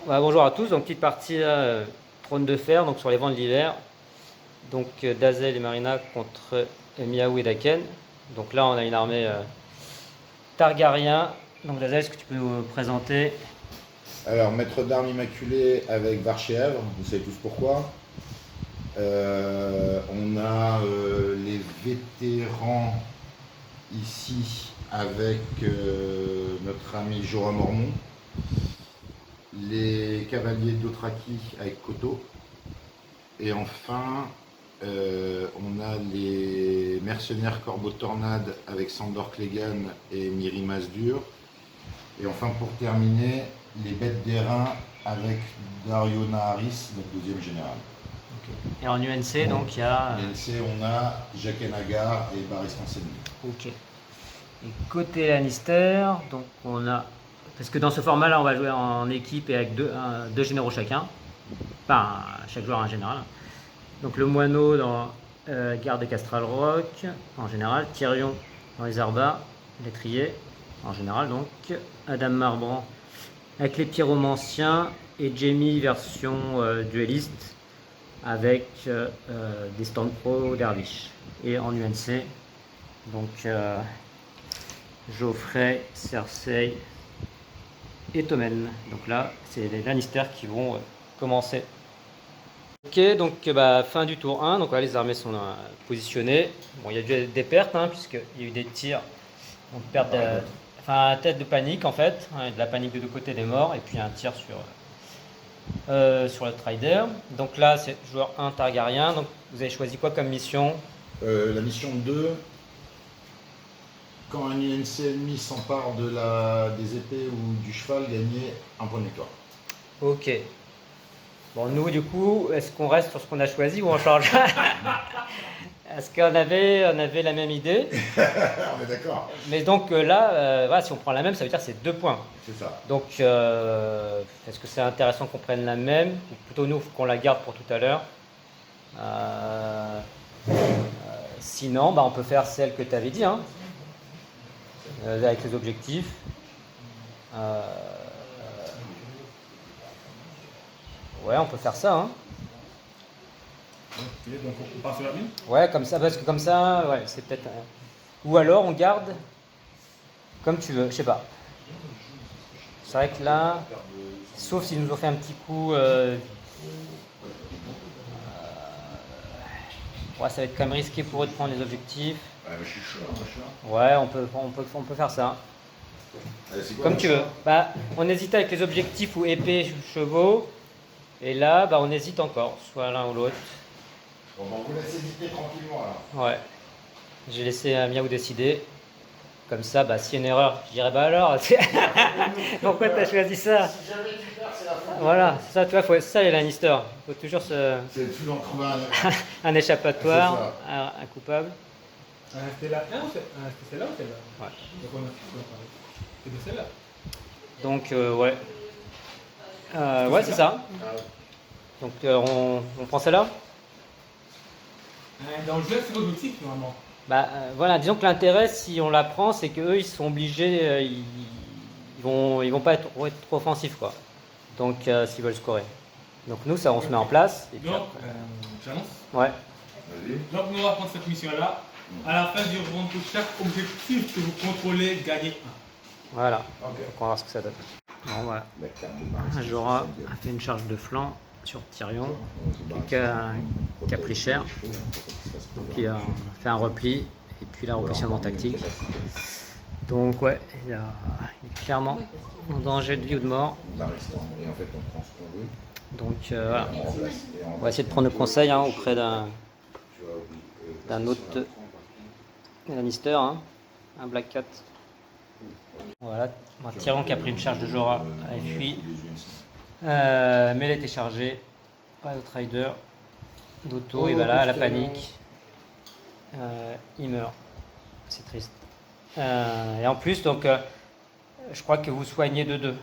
Bonjour à tous, donc petite partie trône de fer, donc sur les vents de l'hiver. Donc Dazel et Marina contre Miaou et Daken. Donc là on a une armée Targaryen. Donc Dazel, est-ce que tu peux nous présenter? Alors, maître d'armes immaculé avec Varchéèvre, vous savez tous pourquoi. On a les vétérans ici avec notre ami Jorah Mormont, les cavaliers d'Othraki avec Koto, et enfin on a les mercenaires Corbeau Tornade avec Sandor Clegane et Miri Masdur, et enfin pour terminer les bêtes d'airain avec Dario Naharis, notre deuxième général. Et en UNC, donc il y a. UNC, on a Jaqen H'ghar et Barris Rancelli. Ok. Et côté Lannister, donc on a. Parce que dans ce format-là, on va jouer en équipe et avec deux généraux chacun. Enfin, chaque joueur a un général. Donc le moineau dans Garde de Castral Rock, en général. Tyrion dans les Arbas, l'étrier, en général. Donc Adam Marbrand avec les pyromanciens et Jamie version dueliste avec des stand pro dervish. Et en UNC, donc Geoffrey, Cersei et Tommen. Donc là, c'est les Lannister qui vont commencer. Ok, donc fin du tour 1, donc là, les armées sont positionnées. Bon, il y a eu des pertes, puisqu'il y a eu des tirs, donc perte tête de panique en fait, de la panique de deux côtés des morts, et puis un tir sur le Trider. Donc là, c'est joueur 1 Targaryen, donc vous avez choisi quoi comme mission? La mission 2, quand un UNC ennemi s'empare des épées ou du cheval, gagner un point de victoire. Ok. Bon, nous, du coup, est-ce qu'on reste sur ce qu'on a choisi ou on change? Est-ce qu'on avait la même idée? On est d'accord. Mais donc là, voilà, si on prend la même, ça veut dire que c'est 2 points. C'est ça. Donc, est-ce que c'est intéressant qu'on prenne la même? Ou plutôt nous, qu'on la garde pour tout à l'heure. Sinon, on peut faire celle que tu avais dit, avec les objectifs. Ouais, on peut faire ça. Ok, donc on passe sur la ligne. Ouais, comme ça, parce que comme ça, ouais, c'est peut-être. Ou alors on garde comme tu veux, je sais pas. C'est vrai que là, sauf s'ils nous ont fait un petit coup. Ouais, ça va être quand même risqué pour eux de prendre les objectifs. Ouais, mais je suis chaud, machin. Ouais, on peut faire ça. Allez, c'est quoi, Comme tu veux. On hésite avec les objectifs ou épée, chevaux. Et là, on hésite encore, soit l'un ou l'autre. Bon, on vous laisse hésiter tranquillement alors. Ouais. J'ai laissé Miaou décider. Comme ça, s'il y a une erreur, je dirais alors, pourquoi t'as choisi ça? Si jamais tu perds, c'est la fin. Voilà, ça, tu vois, ça les Lannister. Il faut toujours C'est toujours en trouver un échappatoire, un coupable. C'était la 1 ou c'est celle-là ou celle-là? Ouais. Donc on a parlé. C'est de celle-là. Donc, ouais. Ouais, c'est ça. Donc, on prend celle-là? Dans le jeu, c'est l'objectif normalement. Voilà, disons que l'intérêt, si on la prend, c'est qu'eux, ils sont obligés, ils vont pas être trop offensifs, quoi. Donc, s'ils veulent scorer. Donc, nous, ça, on se met en place. Et puis Donc, après. j'annonce. Ouais. Vas-y. Donc, nous, on va prendre cette mission-là. À la fin du round, pour chaque objectif que vous contrôlez, gagnez 1. Voilà. Ok. Donc, on va voir ce que ça donne. Bon, voilà. D'accord. Jorah a fait une charge de flanc sur Tyrion, qui a pris cher. Donc il a fait un repli et puis là repositionnement tactique. Donc ouais, il est clairement en danger de vie ou de mort. Et en fait, on prend ce qu'on veut. Donc voilà, on va essayer de prendre le conseil auprès d'un autre Lannister, un Black Cat. Voilà, Tyrion qui a pris une charge de Jorah a fui. Mais elle était chargée, pas de Rider, d'auto, et voilà, la panique. Il meurt, c'est triste. Et en plus, donc, je crois que vous soignez de 2.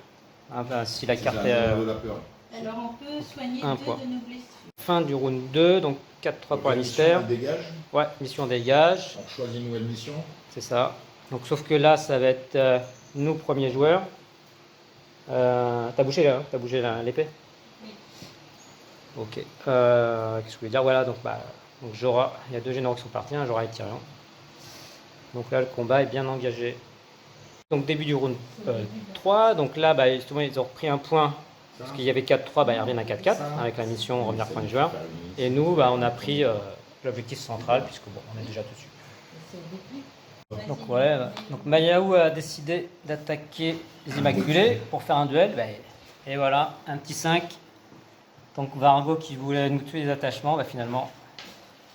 Si la carte est. Alors on peut soigner Un 2 point. de nos blessures. Fin du round 2, donc 4-3 pour la Lannister. Dégage. Ouais, mission dégage, On choisit une nouvelle mission. c'est ça. Donc, sauf que là, ça va être nous, premiers joueurs. T'as bougé là, t'as bougé l'épée? Oui. Ok. Qu'est-ce que je voulais dire? Voilà, donc Jorah, il y a 2 généraux qui sont partis, hein, Jorah et Tyrion. Donc là, le combat est bien engagé. Donc début du round 3. Donc là, justement, ils ont repris un point. Parce qu'il y avait 4-3, ils reviennent à 4-4 avec la mission revenir point de joueur. Et nous, on a pris l'objectif central, puisque bon, on est déjà dessus. Donc ouais, donc Mayaou a décidé d'attaquer les Immaculés pour faire un duel. Et voilà, un petit 5. Donc Vargo qui voulait nous tuer les attachements, finalement,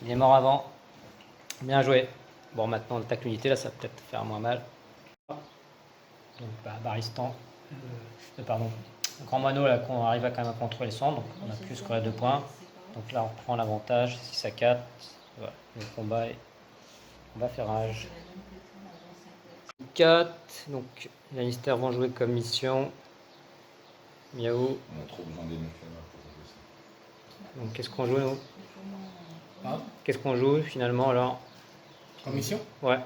il est mort avant. Bien joué. Bon, maintenant on attaque l'unité, là ça va peut-être faire moins mal. Donc Baristan, pardon, le grand moineau là qu'on arrive à quand même à contrôler son, donc on a plus que 2 points. Donc là on prend l'avantage, 6 à 4. Voilà, le combat est... On va faire rage. 4, donc les Lannister vont jouer comme mission. Miaou. On a trop besoin des Nefénas pour jouer ça. Donc qu'est-ce qu'on joue nous? Hein? Qu'est-ce qu'on joue finalement alors? En mission? Ouais.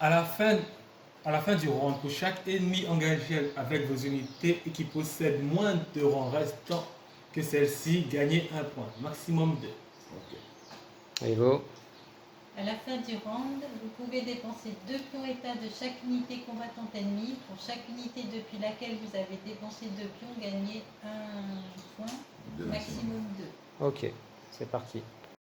À la fin du round, pour chaque ennemi engagé avec vos unités et qui possède moins de rangs restants que celle-ci, gagnez 1 point, maximum 2. Ok. Et vous? À la fin du round, vous pouvez dépenser 2 pions état de chaque unité combattante ennemie. Pour chaque unité depuis laquelle vous avez dépensé 2 pions, gagnez 1 point, Deux maximum 2. Ok, c'est parti.